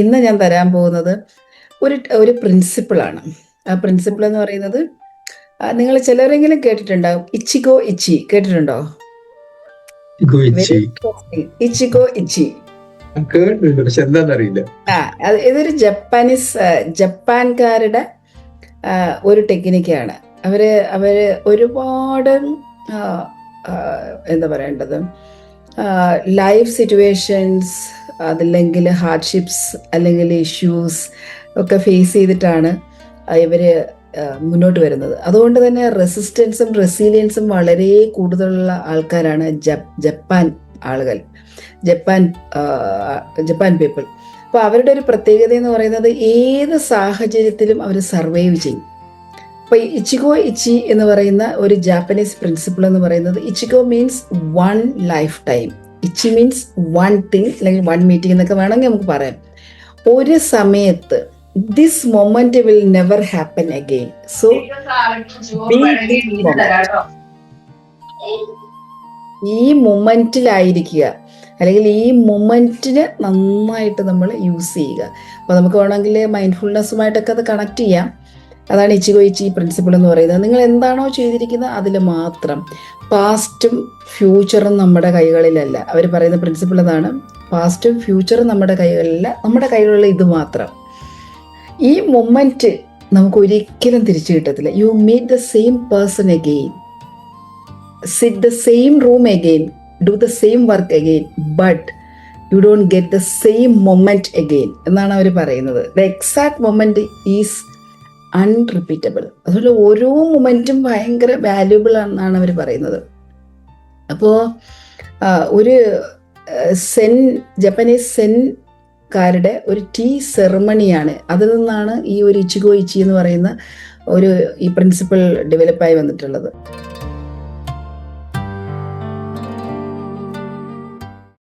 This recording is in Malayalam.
ഇന്ന് ഞാൻ തരാൻ പോകുന്നത് ഒരു ഒരു പ്രിൻസിപ്പിളാണ്. ആ പ്രിൻസിപ്പിൾ എന്ന് പറയുന്നത് നിങ്ങൾ ചിലരെങ്കിലും കേട്ടിട്ടുണ്ടാവും, ഇച്ചിഗോ ഇച്ചി കേട്ടിട്ടുണ്ടോ? Very interesting. ഇച്ചിഗോ ഇച്ചി. കേട്ടിട്ടുണ്ട്, പക്ഷെ എന്താണെന്നറിയില്ല. ഇതൊരു ജപ്പാൻകാരുടെ ഒരു ടെക്നിക്കാണ്. അവര് ഒരുപാട് എന്താ പറയേണ്ടത്, ലൈഫ് സിറ്റുവേഷൻസ്, അതല്ലെങ്കിൽ ഹാർഡ്ഷിപ്സ്, അല്ലെങ്കിൽ ഇഷ്യൂസ് ഒക്കെ ഫേസ് ചെയ്തിട്ടാണ് ഇവര് മുന്നോട്ട് വരുന്നത്. അതുകൊണ്ട് തന്നെ റെസിസ്റ്റൻസും റെസീലിയൻസും വളരെ കൂടുതലുള്ള ആൾക്കാരാണ് ജപ്പാൻ ആളുകൾ, ജപ്പാൻ പീപ്പിൾ. അപ്പോൾ അവരുടെ ഒരു പ്രത്യേകത എന്ന് പറയുന്നത് ഏത് സാഹചര്യത്തിലും അവർ സർവൈവ് ചെയ്യും. അപ്പോൾ ഇച്ചിഗോ ഇച്ചി എന്ന് പറയുന്ന ഒരു ജാപ്പനീസ് പ്രിൻസിപ്പിൾ എന്ന് പറയുന്നത്, Ichigo means one life time, ഇച്ചി മീൻസ് വൺ തിങ്, അല്ലെങ്കിൽ വൺ മീറ്റിംഗ് എന്നൊക്കെ വേണമെങ്കിൽ നമുക്ക് പറയാം. ഒരു സമയത്ത് this moment will never happen again. So ഈ മൊമെന്റിലായിരിക്കുക, അല്ലെങ്കിൽ ഈ മൊമെന്റിന് നന്നായിട്ട് നമ്മൾ യൂസ് ചെയ്യുക. അപ്പോൾ നമുക്ക് വേണമെങ്കിൽ മൈൻഡ്ഫുൾനെസ്സുമായിട്ടൊക്കെ അത് കണക്ട് ചെയ്യാം. അതാണ് ഇച്ചിഗോ ഇച്ചി പ്രിൻസിപ്പിൾ എന്ന് പറയുന്നത്. നിങ്ങൾ എന്താണോ ചെയ്തിരിക്കുന്നത് അതിൽ മാത്രം. പാസ്റ്റും ഫ്യൂച്ചറും നമ്മുടെ കൈകളിലല്ല. അവർ പറയുന്ന പ്രിൻസിപ്പിൾ അതാണ്, പാസ്റ്റും ഫ്യൂച്ചറും നമ്മുടെ കൈകളിലല്ല, നമ്മുടെ കൈകളിലുള്ള ഇത് മാത്രം. ഈ മൊമെന്റ് നമുക്ക് ഒരിക്കലും തിരിച്ചു കിട്ടത്തില്ല. You meet the same person again, sit the same room again, do the same work again, but you don't get the same moment again എന്നാണ് അവർ പറയുന്നത്. The exact moment is unrepeatable. അതുപോലെ ഓരോ മൊമെന്റും ഭയങ്കര വാല്യുബിൾ ആണെന്നാണ് അവർ പറയുന്നത്. അപ്പോൾ ഒരു ജപ്പാനീസ് സെൻകാരുടെ ഒരു ടീ സെറമണിയാണ്. അതിൽ നിന്നാണ് ഈ ഒരു ഇച്ചിഗോ ഇച്ചി എന്ന് പറയുന്ന ഈ പ്രിൻസിപ്പിൾ ഡെവലപ്പായി വന്നിട്ടുള്ളത്.